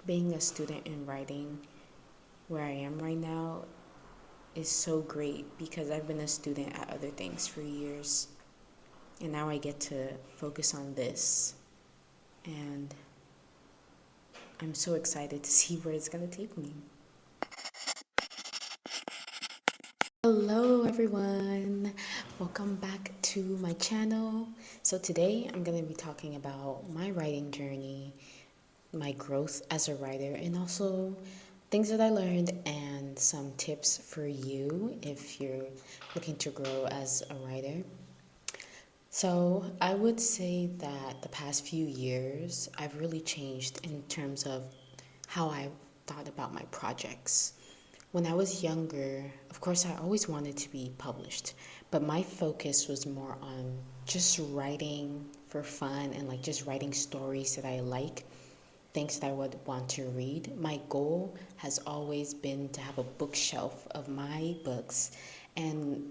being a student in writing where I am right now is so great because I've been a student at other things for years. And now I get to focus on this. And I'm so excited to see where it's going to take me. Hello everyone, welcome back to my channel. So today I'm going to be talking about my writing journey, my growth as a writer, and also things that I learned and some tips for you if you're looking to grow as a writer. So I would say that the past few years I've really changed in terms of how I thought about my projects. When I was younger, of course, I always wanted to be published, but my focus was more on just writing for fun and like just writing stories that I like, things that I would want to read. My goal has always been to have a bookshelf of my books, and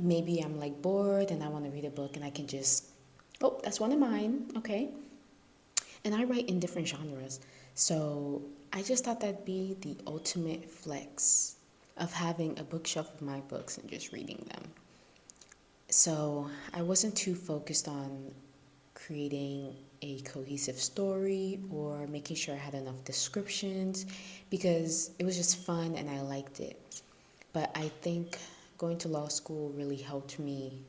maybe I'm like bored and I want to read a book and I can just, oh, that's one of mine, okay? And I write in different genres. So I just thought that'd be the ultimate flex of having a bookshelf of my books and just reading them. So I wasn't too focused on creating a cohesive story or making sure I had enough descriptions because it was just fun and I liked it. But I think going to law school really helped me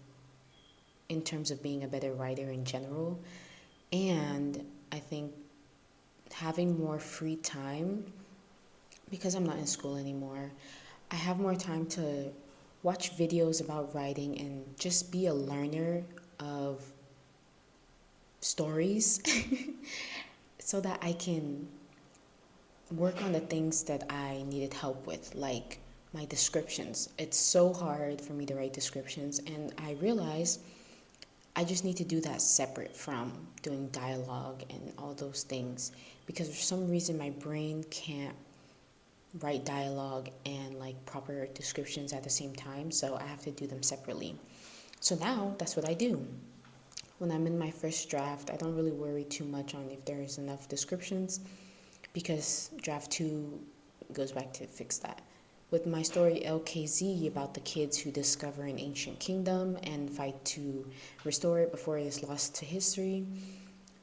in terms of being a better writer in general. And I think having more free time, because I'm not in school anymore, I have more time to watch videos about writing and just be a learner of stories so that I can work on the things that I needed help with, like my descriptions. It's so hard for me to write descriptions, and I realized I just need to do that separate from doing dialogue and all those things because for some reason my brain can't write dialogue and like proper descriptions at the same time, so I have to do them separately. So now that's what I do. When I'm in my first draft, I don't really worry too much on if there is enough descriptions because draft 2 goes back to fix that. With my story LKZ about the kids who discover an ancient kingdom and fight to restore it before it is lost to history,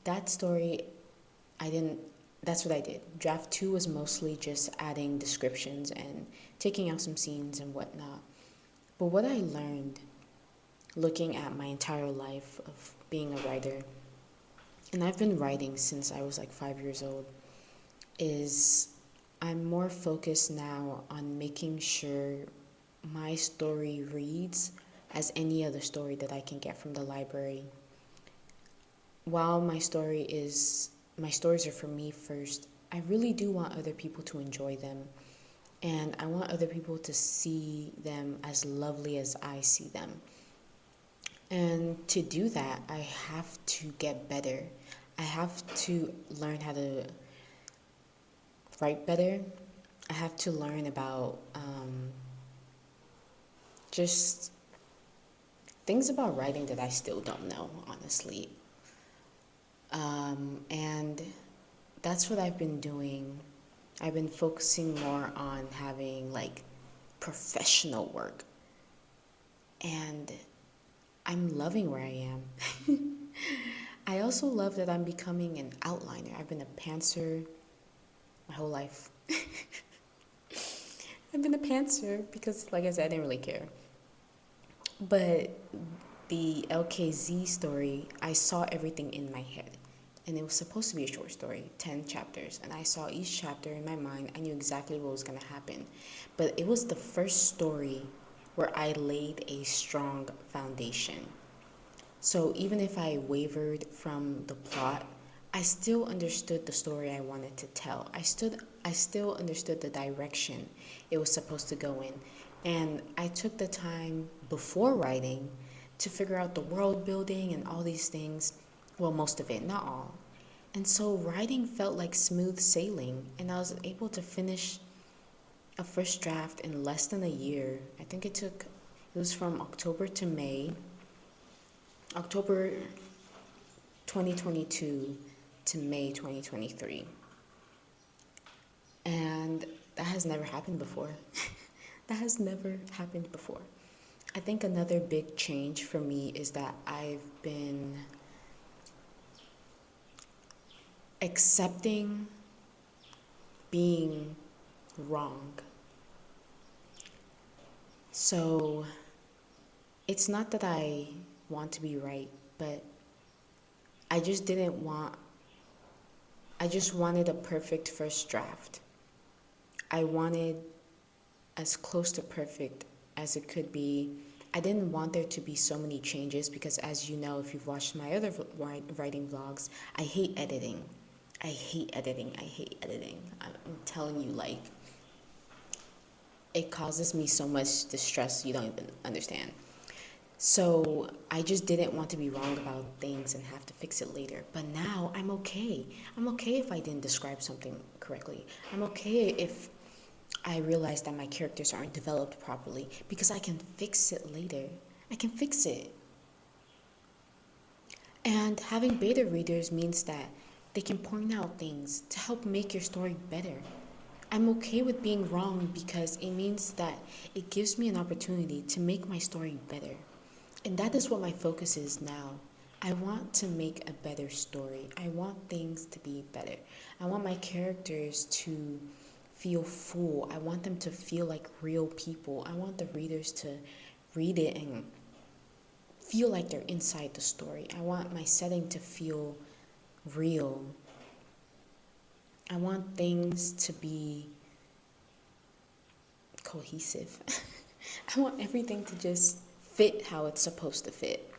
that story, that's what I did. Draft 2 was mostly just adding descriptions and taking out some scenes and whatnot. But what I learned looking at my entire life of being a writer, and I've been writing since I was like 5 years old, is I'm more focused now on making sure my story reads as any other story that I can get from the library. While my stories are for me first, I really do want other people to enjoy them. And I want other people to see them as lovely as I see them. And to do that, I have to get better. I have to learn how to write better. I have to learn about just things about writing that I still don't know, honestly. And that's what I've been doing. I've been focusing more on having like professional work. And I'm loving where I am. I also love that I'm becoming an outliner. I've been a pantser my whole life. I've been a pantser because, like I said, I didn't really care. But the LKZ story, I saw everything in my head. And it was supposed to be a short story, 10 chapters. And I saw each chapter in my mind. I knew exactly what was going to happen. But it was the first story where I laid a strong foundation. So even if I wavered from the plot, I still understood the story I wanted to tell. I still understood the direction it was supposed to go in. And I took the time before writing to figure out the world building and all these things. Well, most of it, not all. And so writing felt like smooth sailing, and I was able to finish a first draft in less than a year. I think it was from October to May, October 2022 to May 2023. has never happened before. That has never happened before. I think another big change for me is that I've been accepting being wrong. So it's not that I want to be right, but I just didn't want, I just wanted a perfect first draft. I wanted as close to perfect as it could be. I didn't want there to be so many changes because, as you know, if you've watched my other writing vlogs, I hate editing. I hate editing. I hate editing. I'm telling you, like, it causes me so much distress you don't even understand. So I just didn't want to be wrong about things and have to fix it later. But now I'm okay. I'm okay if I didn't describe something correctly. I'm okay if I realize that my characters aren't developed properly because I can fix it later. I can fix it. And having beta readers means that they can point out things to help make your story better. I'm okay with being wrong because it means that it gives me an opportunity to make my story better. And that is what my focus is now. I want to make a better story. I want things to be better. I want my characters to feel full. I want them to feel like real people. I want the readers to read it and feel like they're inside the story. I want my setting to feel real. I want things to be cohesive. I want everything to just fit how it's supposed to fit.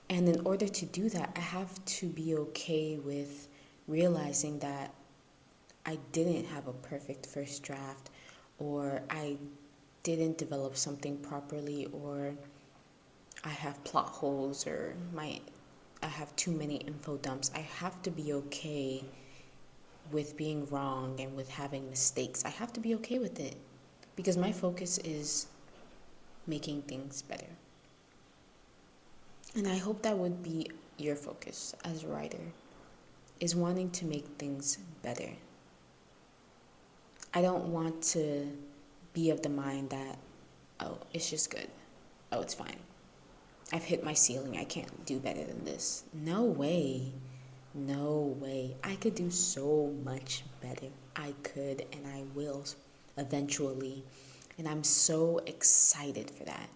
And in order to do that, I have to be okay with realizing that I didn't have a perfect first draft, or I didn't develop something properly, or I have plot holes, or I have too many info dumps. I have to be okay with being wrong and with having mistakes. I have to be okay with it because my focus is making things better. And I hope that would be your focus as a writer, is wanting to make things better. I don't want to be of the mind that, oh, it's just good. Oh, it's fine. I've hit my ceiling. I can't do better than this. No way. No way. I could do so much better. I could and I will eventually. And I'm so excited for that.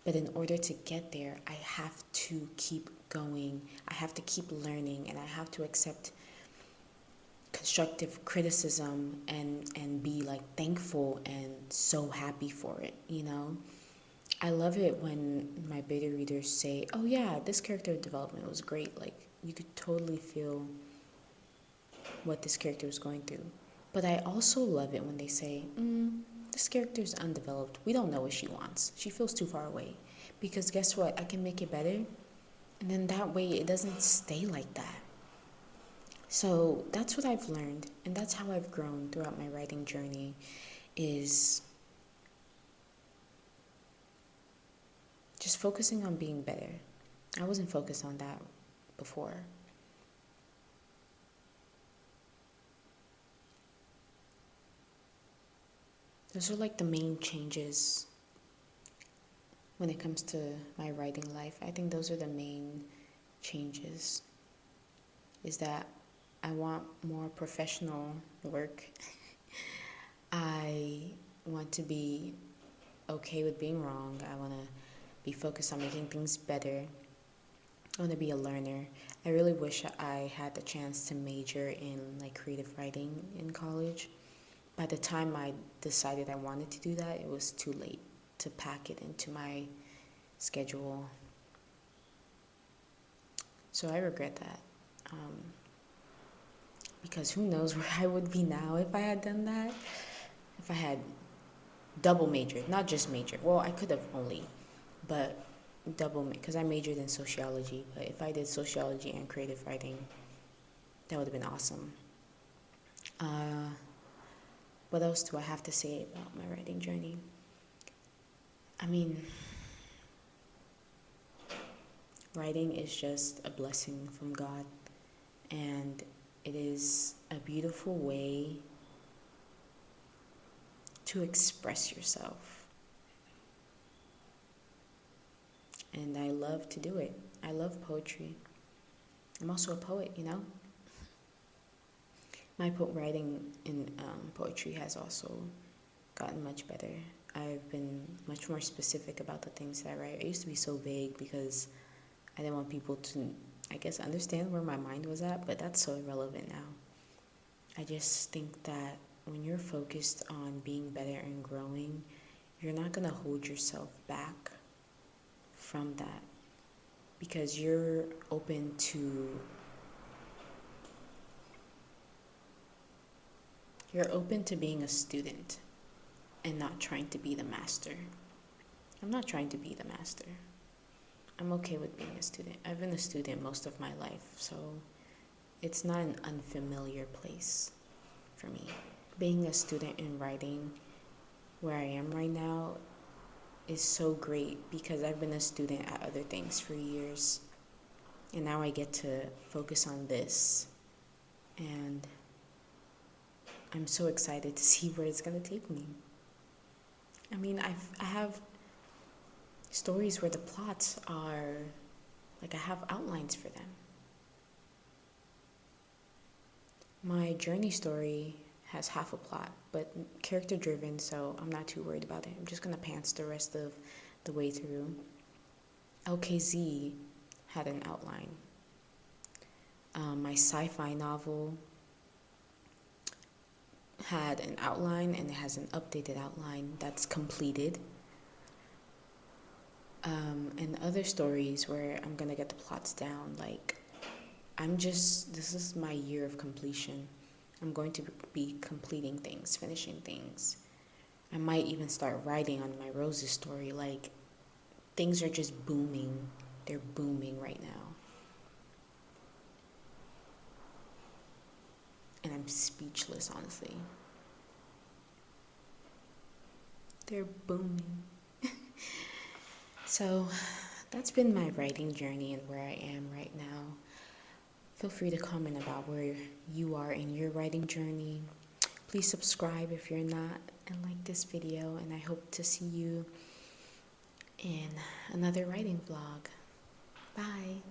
But in order to get there, I have to keep going. I have to keep learning, and I have to accept constructive criticism and be like thankful and so happy for it, you know? I love it when my beta readers say, oh yeah, this character development was great. Like, you could totally feel what this character was going through. But I also love it when they say, this character is undeveloped. We don't know what she wants. She feels too far away. Because guess what? I can make it better. And then that way it doesn't stay like that. So that's what I've learned. And that's how I've grown throughout my writing journey, is just focusing on being better. I wasn't focused on that before. Those are like the main changes when it comes to my writing life. I think those are the main changes, is that I want more professional work. I want to be okay with being wrong. I want to be focused on making things better. I want to be a learner. I really wish I had the chance to major in like creative writing in college. By the time I decided I wanted to do that, it was too late to pack it into my schedule. So I regret that. Because who knows where I would be now if I had done that. If I had double majored, not just majored. Well, I could have only, but double, because I majored in sociology. But if I did sociology and creative writing, that would have been awesome. What else do I have to say about my writing journey? I mean, writing is just a blessing from God, and it is a beautiful way to express yourself. And I love to do it. I love poetry. I'm also a poet, you know? My writing in poetry has also gotten much better. I've been much more specific about the things that I write. I used to be so vague because I didn't want people to, I guess, understand where my mind was at, but that's so irrelevant now. I just think that when you're focused on being better and growing, you're not going to hold yourself back from that because you're open to being a student and not trying to be the master. I'm not trying to be the master. I'm okay with being a student. I've been a student most of my life, so it's not an unfamiliar place for me. Being a student in writing where I am right now is so great because I've been a student at other things for years, and now I get to focus on this, and I'm so excited to see where it's going to take me. I mean, I have stories where the plots are, like, I have outlines for them. My journey story has half a plot, but character driven, so I'm not too worried about it. I'm just going to pants the rest of the way through. LKZ had an outline. My sci-fi novel had an outline, and it has an updated outline that's completed. And other stories where I'm gonna get the plots down, like, this is my year of completion. I'm going to be completing things, finishing things. I might even start writing on my Roses story. Like, things are just booming. They're booming right now. And I'm speechless, honestly. They're booming. So that's been my writing journey and where I am right now. Feel free to comment about where you are in your writing journey. Please subscribe if you're not, and like this video, and I hope to see you in another writing vlog. Bye.